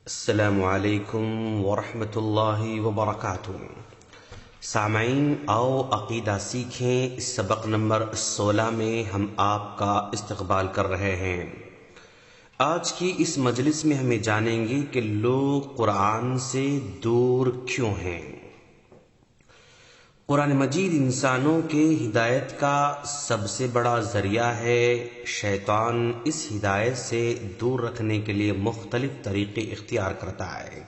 السلام علیکم ورحمۃ اللہ وبرکاتہ۔ سامعین، آؤ عقیدہ سیکھیں۔ اس سبق نمبر 16 میں ہم آپ کا استقبال کر رہے ہیں۔ آج کی اس مجلس میں ہمیں جانیں گے کہ لوگ قرآن سے دور کیوں ہیں۔ قرآن مجید انسانوں کے ہدایت کا سب سے بڑا ذریعہ ہے۔ شیطان اس ہدایت سے دور رکھنے کے لیے مختلف طریقے اختیار کرتا ہے۔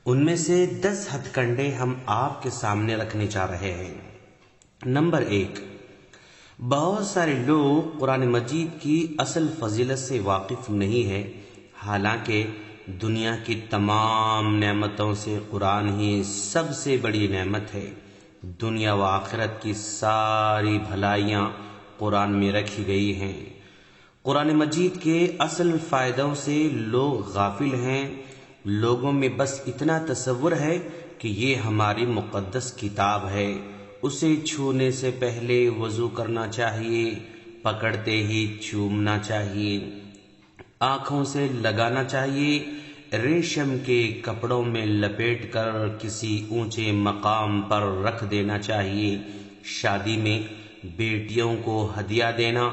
ان میں سے 10 ہتھ کنڈے ہم آپ کے سامنے رکھنے چاہ رہے ہیں۔ نمبر 1، بہت سارے لوگ قرآن مجید کی اصل فضیلت سے واقف نہیں ہیں، حالانکہ دنیا کی تمام نعمتوں سے قرآن ہی سب سے بڑی نعمت ہے۔ دنیا و آخرت کی ساری بھلائیاں قرآن میں رکھی گئی ہیں۔ قرآن مجید کے اصل فائدوں سے لوگ غافل ہیں۔ لوگوں میں بس اتنا تصور ہے کہ یہ ہماری مقدس کتاب ہے، اسے چھونے سے پہلے وضو کرنا چاہیے، پکڑتے ہی چومنا چاہیے، آنکھوں سے لگانا چاہیے، ریشم کے کپڑوں میں لپیٹ کر کسی اونچے مقام پر رکھ دینا چاہیے، شادی میں بیٹیوں کو ہدیہ دینا،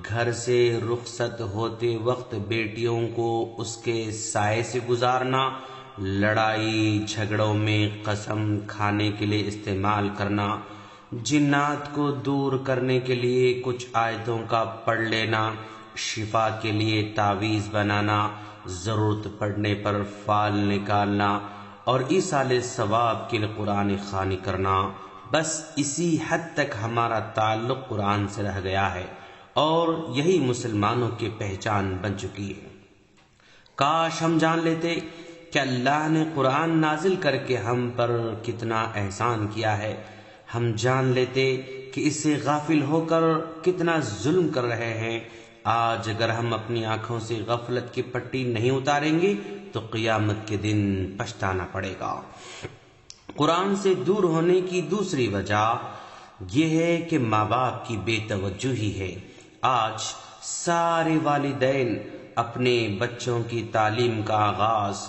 گھر سے رخصت ہوتے وقت بیٹیوں کو اس کے سائے سے گزارنا، لڑائی جھگڑوں میں قسم کھانے کے لیے استعمال کرنا، جنات کو دور کرنے کے لیے کچھ آیتوں کا پڑھ لینا، شفا کے لیے تعویذ بنانا، ضرورت پڑنے پر فال نکالنا اور ایصال ثواب کے لیے قرآن خوانی کرنا۔ بس اسی حد تک ہمارا تعلق قرآن سے رہ گیا ہے اور یہی مسلمانوں کی پہچان بن چکی ہے۔ کاش ہم جان لیتے کہ اللہ نے قرآن نازل کر کے ہم پر کتنا احسان کیا ہے، ہم جان لیتے کہ اس سے غافل ہو کر کتنا ظلم کر رہے ہیں۔ آج اگر ہم اپنی آنکھوں سے غفلت کی پٹی نہیں اتاریں گے تو قیامت کے دن پچھتانا پڑے گا۔ قرآن سے دور ہونے کی دوسری وجہ یہ ہے کہ ماں باپ کی بے توجہی ہے۔ آج سارے والدین اپنے بچوں کی تعلیم کا آغاز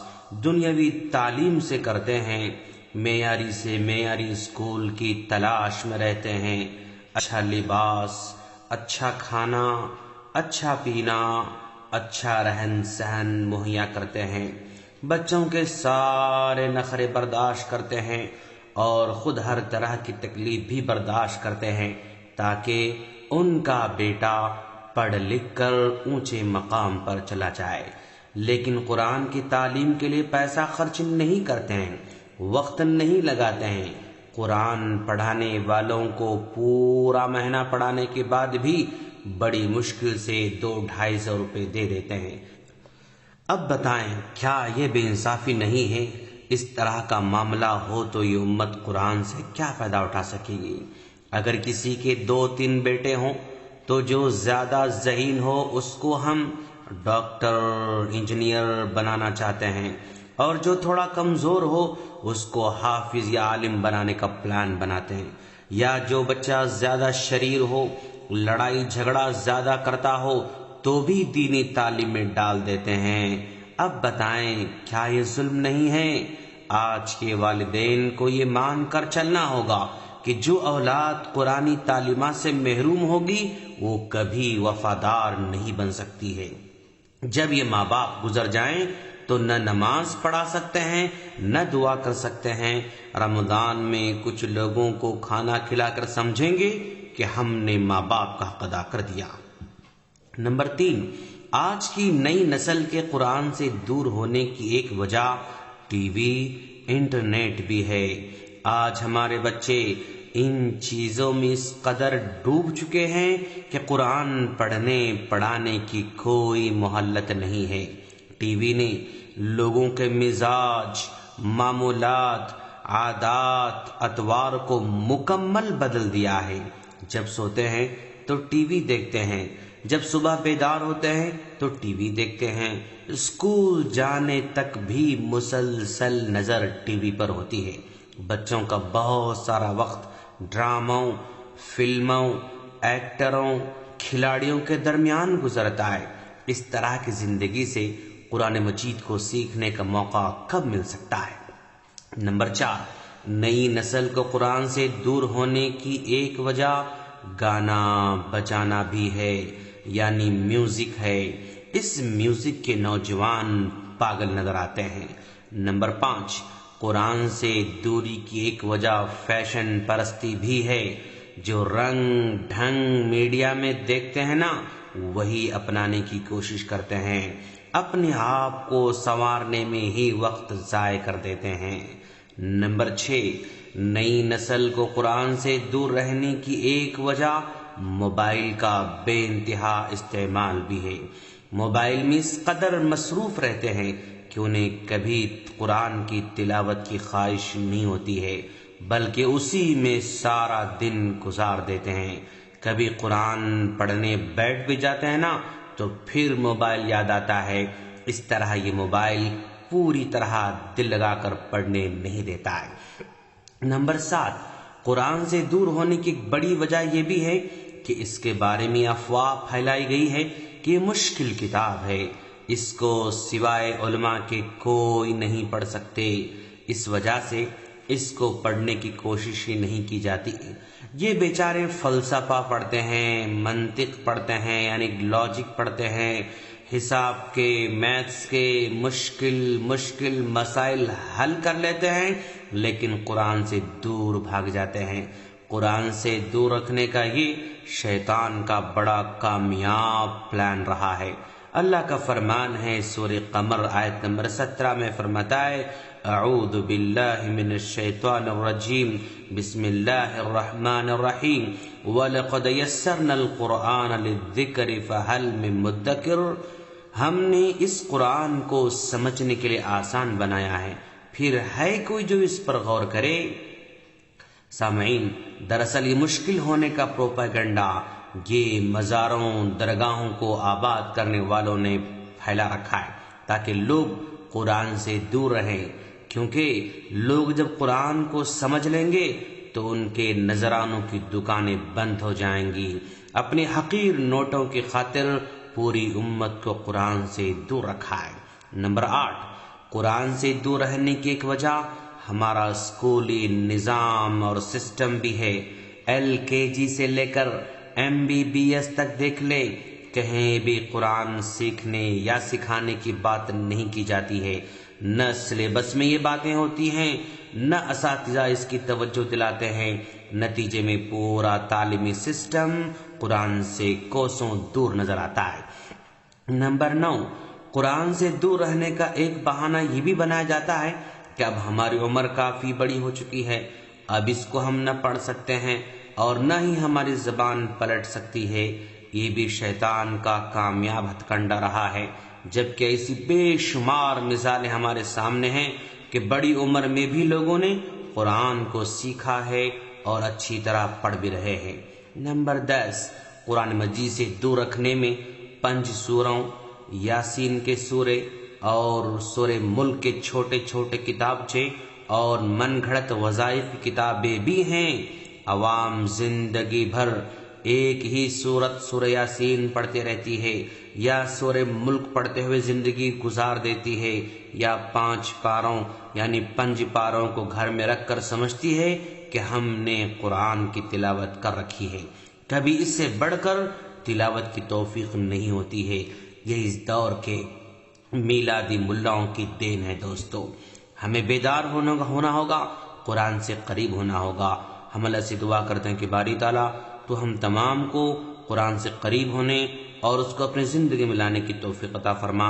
دنیاوی تعلیم سے کرتے ہیں، معیاری سے معیاری اسکول کی تلاش میں رہتے ہیں، اچھا لباس، اچھا کھانا، اچھا پینا، اچھا رہن سہن مہیا کرتے ہیں، بچوں کے سارے نخرے برداشت کرتے ہیں اور خود ہر طرح کی تکلیف بھی برداشت کرتے ہیں تاکہ ان کا بیٹا پڑھ لکھ کر اونچے مقام پر چلا جائے، لیکن قرآن کی تعلیم کے لیے پیسہ خرچ نہیں کرتے ہیں، وقت نہیں لگاتے ہیں۔ قرآن پڑھانے والوں کو پورا مہینہ پڑھانے کے بعد بھی بڑی مشکل سے 200-250 روپے دے دیتے ہیں۔ اب بتائیں، کیا یہ بے انصافی نہیں ہے؟ اس طرح کا معاملہ ہو تو یہ امت قرآن سے کیا فائدہ اٹھا سکے گی؟ اگر کسی کے 2-3 بیٹے ہوں تو جو زیادہ ذہین ہو اس کو ہم ڈاکٹر، انجینئر بنانا چاہتے ہیں، اور جو تھوڑا کمزور ہو اس کو حافظ یا عالم بنانے کا پلان بناتے ہیں، یا جو بچہ زیادہ شریر ہو، لڑائی جھگڑا زیادہ کرتا ہو تو بھی دینی تعلیم میں ڈال دیتے ہیں۔ اب بتائیں، کیا یہ ظلم نہیں ہے؟ آج کے والدین کو یہ مان کر چلنا ہوگا کہ جو اولاد قرآنی تعلیمات سے محروم ہوگی وہ کبھی وفادار نہیں بن سکتی ہے۔ جب یہ ماں باپ گزر جائیں تو نہ نماز پڑھا سکتے ہیں، نہ دعا کر سکتے ہیں۔ رمضان میں کچھ لوگوں کو کھانا کھلا کر سمجھیں گے کہ ہم نے ماں باپ کا حق ادا کر دیا۔ نمبر 3، آج کی نئی نسل کے قرآن سے دور ہونے کی ایک وجہ ٹی وی، انٹرنیٹ بھی ہے۔ آج ہمارے بچے ان چیزوں میں اس قدر ڈوب چکے ہیں کہ قرآن پڑھنے پڑھانے کی کوئی مہلت نہیں ہے۔ ٹی وی نے لوگوں کے مزاج، معمولات، عادات، اطوار کو مکمل بدل دیا ہے۔ جب سوتے ہیں تو ٹی وی دیکھتے ہیں، جب صبح بیدار ہوتے ہیں تو ٹی وی دیکھتے ہیں، اسکول جانے تک بھی مسلسل نظر ٹی وی پر ہوتی ہے۔ بچوں کا بہت سارا وقت ڈراموں، فلموں، ایکٹروں، کھلاڑیوں کے درمیان گزرتا ہے۔ اس طرح کی زندگی سے قرآن مجید کو سیکھنے کا موقع کب مل سکتا ہے؟ نمبر 4، نئی نسل کو قرآن سے دور ہونے کی ایک وجہ گانا بجانا بھی ہے، یعنی میوزک ہے۔ اس میوزک کے نوجوان پاگل نظر آتے ہیں۔ نمبر 5، قرآن سے دوری کی ایک وجہ فیشن پرستی بھی ہے۔ جو رنگ ڈھنگ میڈیا میں دیکھتے ہیں نا، وہی اپنانے کی کوشش کرتے ہیں، اپنے آپ کو سنوارنے میں ہی وقت ضائع کر دیتے ہیں۔ نمبر 6، نئی نسل کو قرآن سے دور رہنے کی ایک وجہ موبائل کا بے انتہا استعمال بھی ہے۔ موبائل میں اس قدر مصروف رہتے ہیں کہ انہیں کبھی قرآن کی تلاوت کی خواہش نہیں ہوتی ہے، بلکہ اسی میں سارا دن گزار دیتے ہیں۔ کبھی قرآن پڑھنے بیٹھ بھی جاتے ہیں نا، تو پھر موبائل یاد آتا ہے۔ اس طرح یہ موبائل پوری طرح دل لگا کر پڑھنے نہیں دیتا ہے۔ نمبر 7، قرآن سے دور ہونے کی ایک بڑی وجہ یہ بھی ہے کہ اس کے بارے میں افواہ پھیلائی گئی ہے کہ یہ مشکل کتاب ہے، اس کو سوائے علماء کے کوئی نہیں پڑھ سکتے، اس وجہ سے اس کو پڑھنے کی کوشش ہی نہیں کی جاتی۔ یہ بیچارے فلسفہ پڑھتے ہیں، منطق پڑھتے ہیں، یعنی لاجک پڑھتے ہیں، حساب کے، میتھس کے مشکل مسائل حل کر لیتے ہیں، لیکن قرآن سے دور بھاگ جاتے ہیں۔ قرآن سے دور رکھنے کا یہ شیطان کا بڑا کامیاب پلان رہا ہے۔ اللہ کا فرمان ہے، سورہ قمر آیت نمبر 17 میں فرماتا ہے، اعوذ باللہ من الشیطان الرجیم، بسم اللہ الرحمن الرحیم، وَلَقَدْ يَسَّرْنَا الْقُرْآنَ لِلذِّكْرِ فَهَلْ مِن مُدَّكِرٍ۔ ہم نے اس قرآن کو سمجھنے کے لیے آسان بنایا ہے، پھر ہے کوئی جو اس پر غور کرے؟ سامعین، دراصل یہ مشکل ہونے کا پروپیگنڈا یہ مزاروں درگاہوں کو آباد کرنے والوں نے پھیلا رکھا ہے تاکہ لوگ قرآن سے دور رہیں، کیونکہ لوگ جب قرآن کو سمجھ لیں گے تو ان کے نذرانوں کی دکانیں بند ہو جائیں گی۔ اپنے حقیر نوٹوں کی خاطر پوری امت کو قرآن سے دور رکھا ہے۔ نمبر 8، قرآن سے دور رہنے کی ایک وجہ ہمارا اسکولی نظام اور سسٹم بھی ہے۔ LKG سے لے کر MBBS تک دیکھ لے، کہیں بھی قرآن سیکھنے یا سکھانے کی بات نہیں کی جاتی ہے۔ نہ سلیبس میں یہ باتیں ہوتی ہیں، نہ اساتذہ اس کی توجہ دلاتے ہیں۔ نتیجے میں پورا تعلیمی سسٹم قرآن سے کوسوں دور نظر آتا ہے۔ نمبر 9، قرآن سے دور رہنے کا ایک بہانہ یہ بھی بنایا جاتا ہے کہ اب ہماری عمر کافی بڑی ہو چکی ہے، اب اس کو ہم نہ پڑھ سکتے ہیں اور نہ ہی ہماری زبان پلٹ سکتی ہے۔ یہ بھی شیطان کا کامیاب ہتھ کنڈا رہا ہے، جبکہ ایسی بے شمار مثالیں ہمارے سامنے ہیں کہ بڑی عمر میں بھی لوگوں نے قرآن کو سیکھا ہے اور اچھی طرح پڑھ بھی رہے ہیں۔ نمبر 10، قرآن مجید سے دور رکھنے میں 5 سوروں، یاسین کے سورے اور سورہ ملک کے چھوٹے چھوٹے کتابچے اور من گھڑت وظائف کی کتابیں بھی ہیں۔ عوام زندگی بھر ایک ہی سورت سورہ یاسین پڑھتے رہتی ہے، یا سورہ ملک پڑھتے ہوئے زندگی گزار دیتی ہے، یا 5 پاروں یعنی 5 پاروں کو گھر میں رکھ کر سمجھتی ہے کہ ہم نے قرآن کی تلاوت کر رکھی ہے۔ کبھی اس سے بڑھ کر تلاوت کی توفیق نہیں ہوتی ہے۔ یہ اس دور کے میلادی ملاؤں کی دین ہے۔ دوستو، ہمیں بیدار ہونا ہوگا، قرآن سے قریب ہونا ہوگا۔ ہم اللہ سے دعا کرتے ہیں کہ باری تعالیٰ تو ہم تمام کو قرآن سے قریب ہونے اور اس کو اپنی زندگی میں لانے کی توفیق عطا فرما۔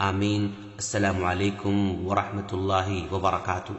آمین۔ السلام علیکم ورحمۃ اللہ وبرکاتہ۔